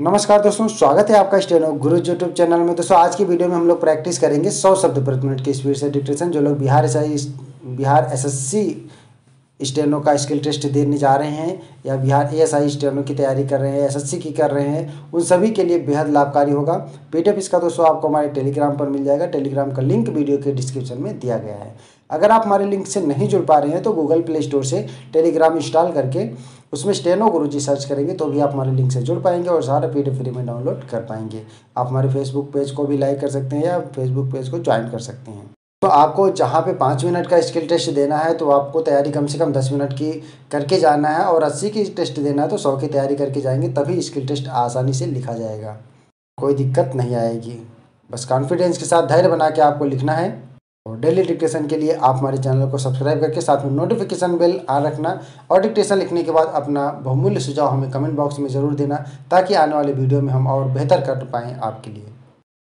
नमस्कार दोस्तों, स्वागत है आपका स्टेनो गुरु यूट्यूब चैनल में। दोस्तों आज की वीडियो में हम लोग प्रैक्टिस करेंगे 100 शब्द प्रति मिनट की स्पीड से डिक्टेशन। जो लोग बिहार एसएससी स्टेनो का स्किल टेस्ट देने जा रहे हैं या बिहार एएसआई स्टेनो की तैयारी कर रहे हैं, एसएससी की कर रहे हैं, उन सभी के लिए बेहद लाभकारी होगा। पीडीएफ इसका दोस्तों आपको हमारे टेलीग्राम पर मिल जाएगा। टेलीग्राम का लिंक वीडियो के डिस्क्रिप्शन में दिया गया है। अगर आप हमारे लिंक से नहीं जुड़ पा रहे हैं तो गूगल प्ले स्टोर से टेलीग्राम इंस्टॉल करके उसमें स्टेनो गुरुजी सर्च करेंगे तो भी आप हमारे लिंक से जुड़ पाएंगे और सारा पीडीएफ फ्री में डाउनलोड कर पाएंगे। आप हमारे फेसबुक पेज को भी लाइक कर सकते हैं या फेसबुक पेज को ज्वाइन कर सकते हैं। तो आपको जहाँ पे 5 मिनट का स्किल टेस्ट देना है तो आपको तैयारी कम से कम 10 मिनट की करके जाना है, और 80 की टेस्ट देना है तो 100 की तैयारी करके जाएंगे, तभी स्किल टेस्ट आसानी से लिखा जाएगा, कोई दिक्कत नहीं आएगी। बस कॉन्फिडेंस के साथ धैर्य बना के आपको लिखना है। और डेली डिक्टेशन के लिए आप हमारे चैनल को सब्सक्राइब करके साथ में नोटिफिकेशन बेल ऑन रखना, और डिक्टेशन लिखने के बाद अपना बहुमूल्य सुझाव हमें कमेंट बॉक्स में ज़रूर देना, ताकि आने वाले वीडियो में हम और बेहतर कर पाएँ आपके लिए।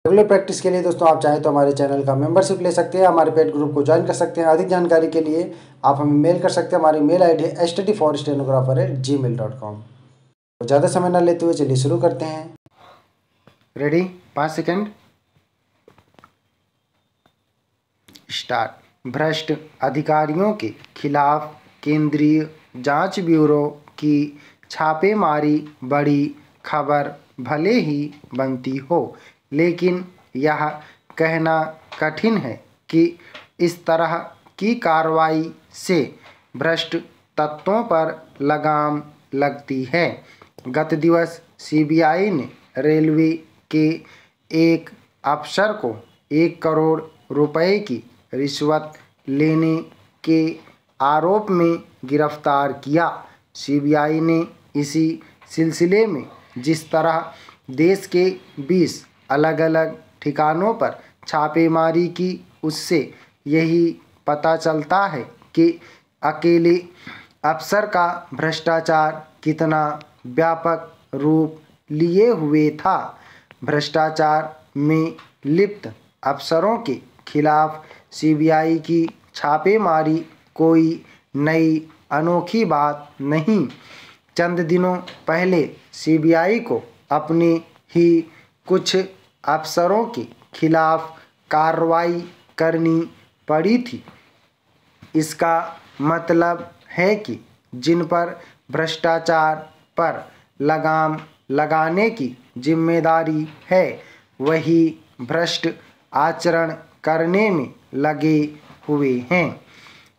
रेगुलर प्रैक्टिस के लिए दोस्तों आप चाहें तो हमारे चैनल का मेंबरशिप ले सकते हैं, हमारे पेड ग्रुप को ज्वाइन कर सकते हैं। अधिक जानकारी के लिए आप हमें मेल कर सकते हैं। हमारी मेल ID है study4stenographer@gmail.com। तो ज़्यादा समय न लेते हुए चलिए शुरू करते हैं। रेडी? 5 second, start. भ्रष्ट अधिकारियों के खिलाफ केंद्रीय जांच ब्यूरो की छापेमारी बड़ी खबर भले ही बनती हो, लेकिन यह कहना कठिन है कि इस तरह की कार्रवाई से भ्रष्ट तत्वों पर लगाम लगती है। गत दिवस CBI ने रेलवे के एक अफसर को 1 करोड़ रुपए की रिश्वत लेने के आरोप में गिरफ्तार किया। CBI ने इसी सिलसिले में जिस तरह देश के 20 अलग अलग ठिकानों पर छापेमारी की, उससे यही पता चलता है कि अकेले अफसर का भ्रष्टाचार कितना व्यापक रूप लिए हुए था। भ्रष्टाचार में लिप्त अफसरों के खिलाफ CBI की छापेमारी कोई नई अनोखी बात नहीं। चंद दिनों पहले CBI को अपने ही कुछ अफसरों के खिलाफ कार्रवाई करनी पड़ी थी। इसका मतलब है कि जिन पर भ्रष्टाचार पर लगाम लगाने की जिम्मेदारी है, वही भ्रष्ट आचरण करने में लगे हुए हैं।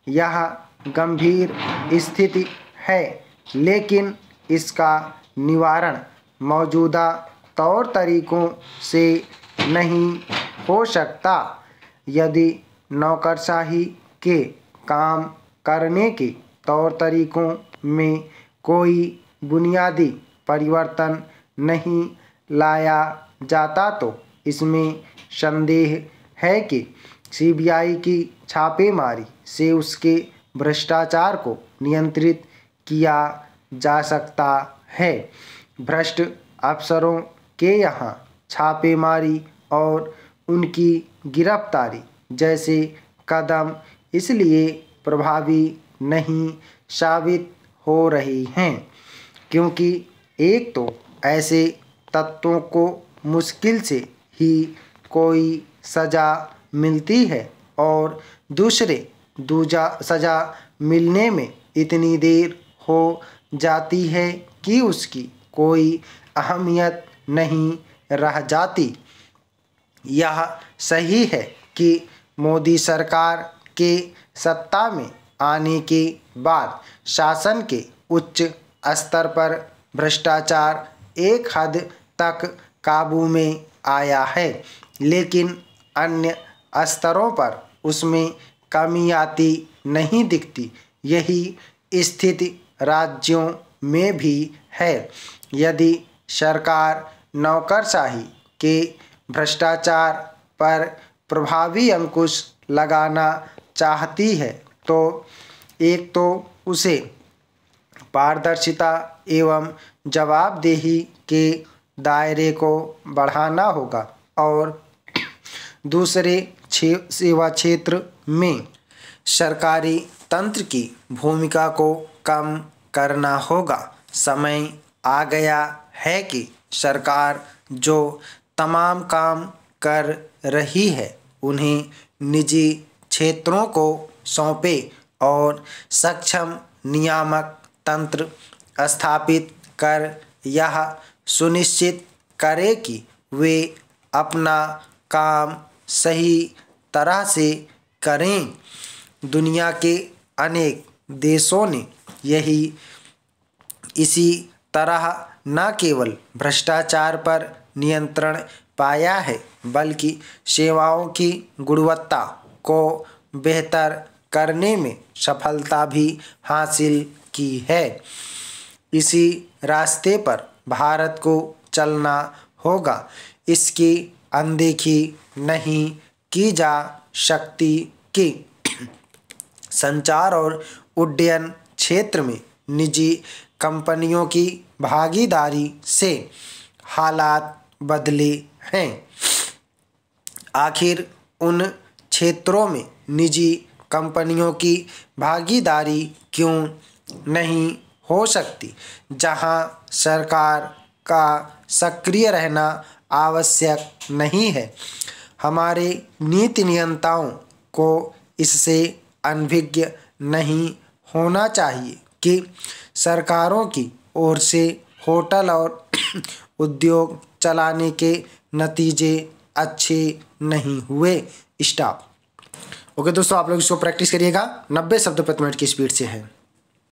यह गंभीर स्थिति है, लेकिन इसका निवारण मौजूदा तौर तरीकों से नहीं हो सकता। यदि नौकरशाही के काम करने के तौर तरीकों में कोई बुनियादी परिवर्तन नहीं लाया जाता तो इसमें संदेह है कि CBI की छापेमारी से उसके भ्रष्टाचार को नियंत्रित किया जा सकता है। भ्रष्ट अफसरों के यहाँ छापेमारी और उनकी गिरफ्तारी जैसे कदम इसलिए प्रभावी नहीं साबित हो रही हैं क्योंकि एक तो ऐसे तत्वों को मुश्किल से ही कोई सज़ा मिलती है, और दूजा सज़ा मिलने में इतनी देर हो जाती है कि उसकी कोई अहमियत नहीं रह जाती। यह सही है कि मोदी सरकार के सत्ता में आने के बाद शासन के उच्च स्तर पर भ्रष्टाचार एक हद तक काबू में आया है, लेकिन अन्य स्तरों पर उसमें कमी आती नहीं दिखती। यही स्थिति राज्यों में भी है। यदि सरकार नौकरशाही के भ्रष्टाचार पर प्रभावी अंकुश लगाना चाहती है तो एक तो उसे पारदर्शिता एवं जवाबदेही के दायरे को बढ़ाना होगा, और दूसरे सेवा क्षेत्र में सरकारी तंत्र की भूमिका को कम करना होगा। समय आ गया है कि सरकार जो तमाम काम कर रही है उन्हें निजी क्षेत्रों को सौंपे और सक्षम नियामक तंत्र स्थापित कर यह सुनिश्चित करे कि वे अपना काम सही तरह से करें। दुनिया के अनेक देशों ने इसी तरह न केवल भ्रष्टाचार पर नियंत्रण पाया है बल्कि सेवाओं की गुणवत्ता को बेहतर करने में सफलता भी हासिल की है। इसी रास्ते पर भारत को चलना होगा। इसकी अनदेखी नहीं की जा सकती कि संचार और उड्डयन क्षेत्र में निजी कंपनियों की भागीदारी से हालात बदले हैं। आखिर उन क्षेत्रों में निजी कंपनियों की भागीदारी क्यों नहीं हो सकती जहां सरकार का सक्रिय रहना आवश्यक नहीं है? हमारे नीति नियंताओं को इससे अनभिज्ञ नहीं होना चाहिए कि सरकारों की ओर से होटल और उद्योग चलाने के नतीजे अच्छे नहीं हुए। स्टॉप। ओके दोस्तों, आप लोग इसको प्रैक्टिस करिएगा। 90 शब्द प्रति मिनट की स्पीड से है।